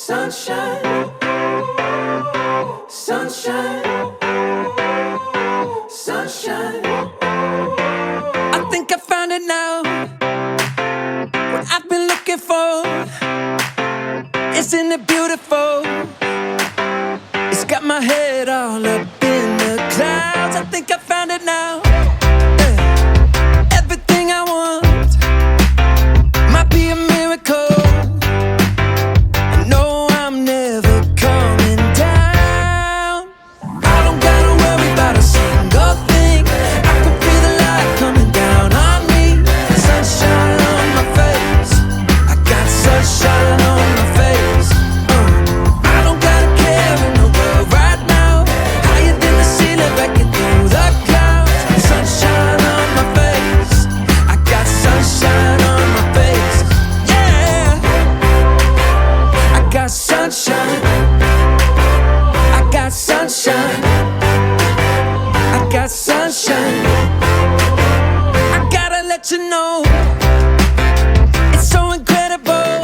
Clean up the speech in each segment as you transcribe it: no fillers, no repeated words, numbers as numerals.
Sunshine, sunshine, sunshine. I think I found it now. What I've been looking for. Isn't it beautiful? It's got my head all up in the clouds. I think I found it now. Everything I want might be a miracle. No, I'm never coming down. I don't gotta worry about a single thing. I can feel the light coming down on me. Sunshine on my face. I got sunshine on my face. I don't gotta care in the world right now. Higher than the ceiling, breaking through the clouds. Sunshine on my face. I got sunshine on my face. Yeah, I got sunshine. I got sunshine. I got sunshine. I gotta let you know, it's so incredible.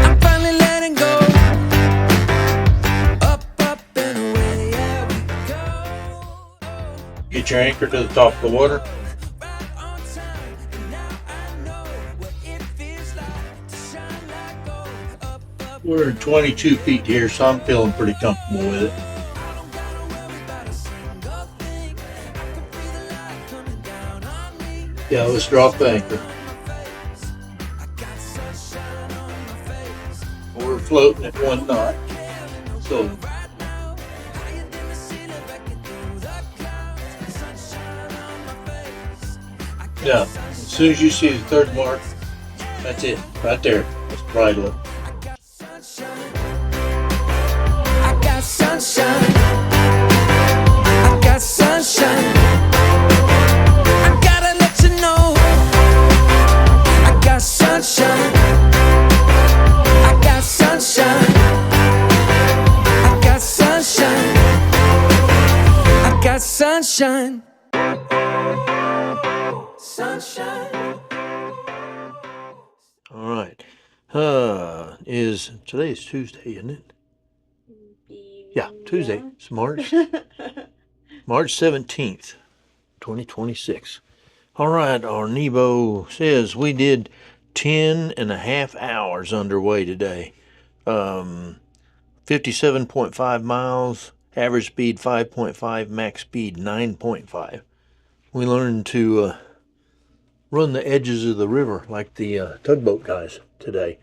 I'm finally letting go. Up, up and away, yeah, we go. Get your anchor to the top of the water. Right on time, and now I know what it feels like to shine like gold. Up, up. We're 22 feet here, so I'm feeling pretty comfortable with it. I don't gotta worry about a single thing. I can feel the light coming down on me. Yeah, let's drop the anchor. I got sunshine on my face. We're floating at 1 knot. So Right now, higher than the ceiling, breaking through the clouds. Sunshine on my face. I got yeah, as soon as you see the third mark, that's it, right there. Let's bridle it. I got sunshine. I got sunshine. I got sunshine. I gotta let you know, I got sunshine. I got sunshine. I got sunshine. I got sunshine. Sunshine. All right. Today's Tuesday, isn't it? Yeah, Tuesday. It's March 17th, 2026. All right, our Nebo says we did 10 and a half hours underway today. 57.5 miles, average speed 5.5, max speed 9.5. We learned to run the edges of the river like the tugboat guys today.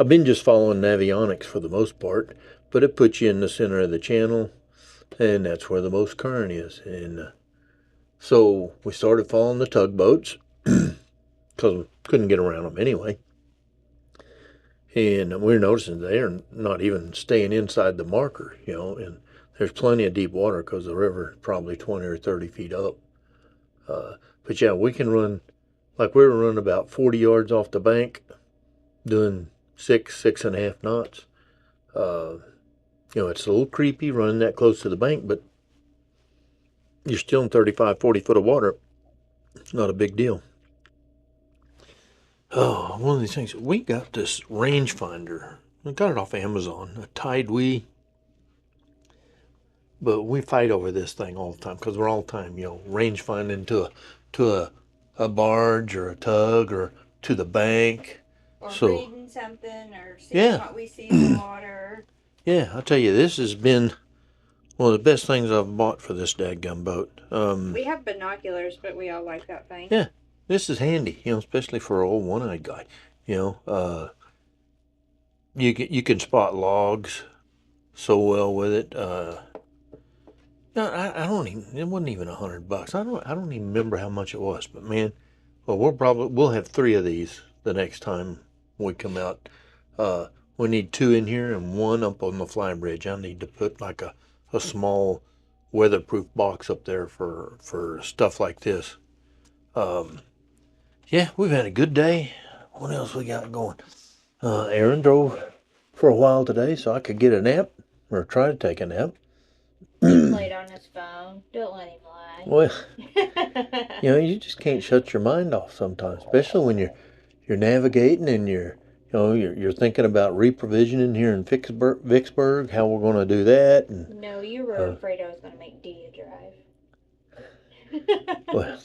I've been just following navionics for the most part, but it puts you in the center of the channel, and that's where the most current is. And so we started following the tugboats because we couldn't get around them anyway. And we're noticing they're not even staying inside the marker, and there's plenty of deep water because the river is probably 20 or 30 feet up. But yeah, we can run, like we were running about 40 yards off the bank, doing 6.5 knots. It's a little creepy running that close to the bank, but you're still in 35, 40 foot of water. It's not a big deal. Oh, one of these things, we got this rangefinder. We got it off Amazon, a Tidewee. But we fight over this thing all the time because we're all the time, range finding to a barge or a tug or to the bank. Or So, reading something or seeing what we see in the water. yeah, I'll tell you, this has been one of the best things I've bought for this dadgum boat. We have binoculars, but we all like that thing. Yeah, this is handy, especially for an old one-eyed guy. You can spot logs so well with it. No, I don't even. It wasn't even $100. I don't even remember how much it was. But man, well, we'll have 3 of these the next time we come out. We need 2 in here and 1 up on the fly bridge. I need to put like a small weatherproof box up there for stuff like this. Yeah, we've had a good day. What else we got going? Aaron drove for a while today so I could get a nap, or try to take a nap. He played on his phone. Don't let him lie. Well, you just can't shut your mind off sometimes, especially when you're navigating and you're You know, you're thinking about reprovisioning here in Vicksburg, how we're going to do that. And, No, you were afraid I was going to make Dia drive. well,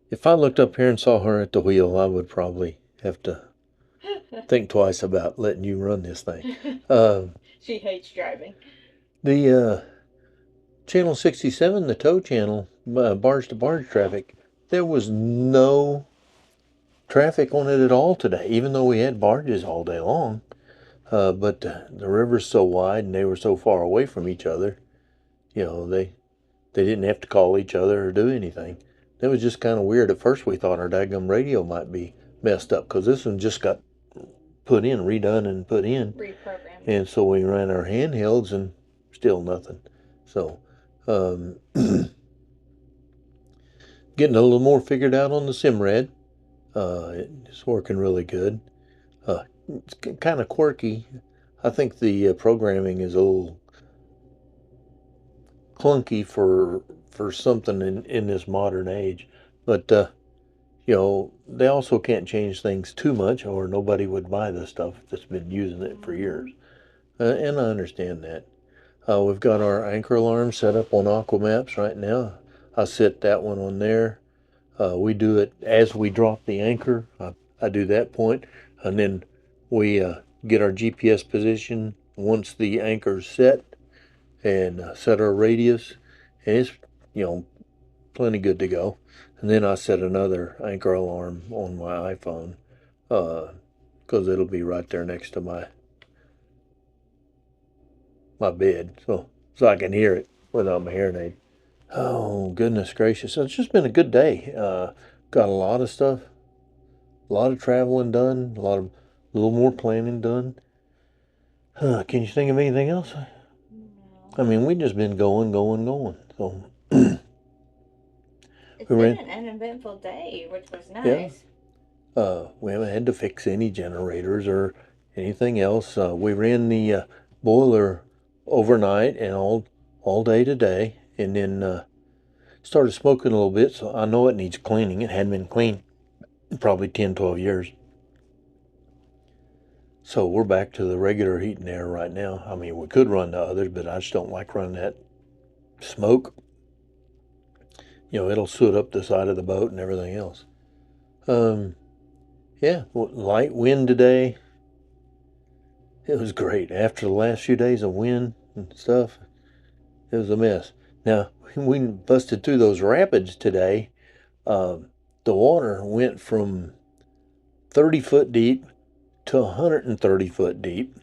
if I looked up here and saw her at the wheel, I would probably have to think twice about letting you run this thing. She hates driving. The Channel 67, the tow channel, barge to barge traffic, there was no traffic on it at all today, even though we had barges all day long. But the river's so wide and they were so far away from each other, you know, they didn't have to call each other or do anything. That was just kind of weird. At first we thought our daggum radio might be messed up because this one just got redone and put in. Reprogrammed. And so we ran our handhelds and still nothing. So, getting a little more figured out on the Simrad. It's working really good. It's kind of quirky. I think the programming is a little clunky for something in this modern age. But, you know, they also can't change things too much or nobody would buy the stuff that's been using it for years. And I understand that. We've got our anchor alarm set up on Aquamaps right now. I set that one on there. We do it as we drop the anchor. I do that point, and then we get our GPS position once the anchor's set and set our radius, and it's, you know, plenty good to go. And then I set another anchor alarm on my iPhone because it'll be right there next to my bed, so I can hear it without my hearing aid. Oh, goodness gracious. It's just been a good day. Got a lot of stuff, a lot of traveling done, a little more planning done. Can you think of anything else? No. I mean, we've just been going. So it's been an uneventful day, which was nice. Yeah. We haven't had to fix any generators or anything else. We ran the boiler overnight and all day today, and then started smoking a little bit, so I know it needs cleaning. It hadn't been cleaned in probably 10, 12 years. So we're back to the regular heat and air right now. I mean, we could run the others, but I just don't like running that smoke. You know, it'll soot up the side of the boat and everything else. Yeah, light wind today. It was great. After the last few days of wind and stuff, it was a mess. Now, we busted through those rapids today. The water went from 30 foot deep to 130 foot deep,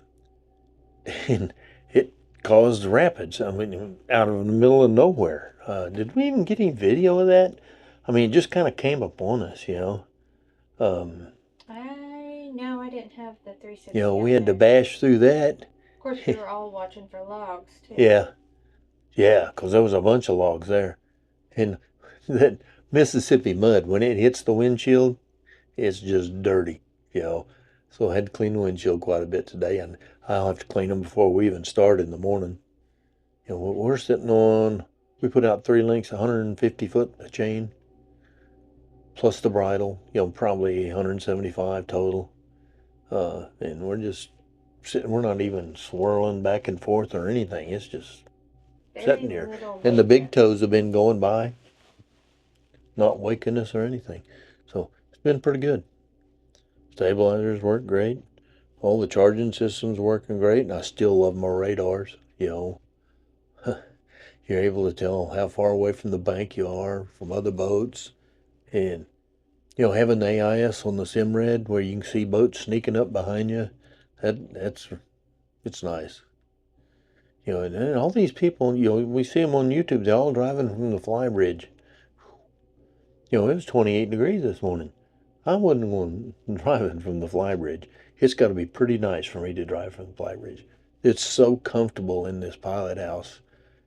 and it caused rapids. I mean, out of the middle of nowhere. Did we even get any video of that? I mean, it just kind of came upon us, you know. I didn't have the 360. You know, we had to bash through that. Of course, we were all watching for logs, too. Yeah, because there was a bunch of logs there. And that Mississippi mud, when it hits the windshield, it's just dirty, you know. So I had to clean the windshield quite a bit today, and I'll have to clean them before we even start in the morning. You know, we're sitting on, we put out 3 links, 150 foot of chain, plus the bridle, you know, probably 175 total. And we're just sitting, we're not even swirling back and forth or anything. It's just sitting here. And the big toes have been going by, not waking us or anything. So it's been pretty good. Stabilizers work great. All the charging systems working great. And I still love my radars, you know. You're able to tell how far away from the bank you are from other boats. And, you know, having the AIS on the Simrad where you can see boats sneaking up behind you, it's nice. You know, and all these people, you know, we see them on YouTube, they're all driving from the fly bridge. You know, it was 28 degrees this morning. I wasn't going driving from the fly bridge. It's got to be pretty nice for me to drive from the fly bridge. It's so comfortable in this pilot house.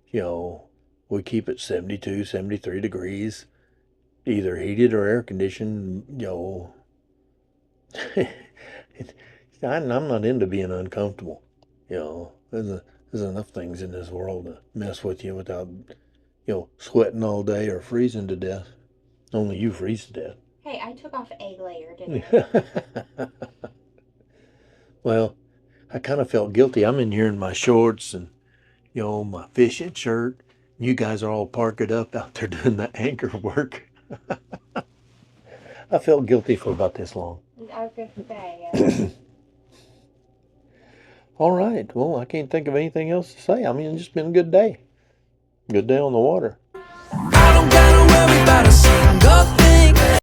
You know, we keep it 72, 73 degrees, either heated or air conditioned, you know. I'm not into being uncomfortable. You know, there's enough things in this world to mess with you without, you know, sweating all day or freezing to death. Only you freeze to death. Hey, I took off a layer today. Well, I kind of felt guilty. I'm in here in my shorts and, my fishing shirt. You guys are all parked up out there doing the anchor work. I felt guilty for about this long. I was going to say, All right. Well, I can't think of anything else to say. I mean, it's just been a good day. Good day on the water. I don't gotta worry about a single thing.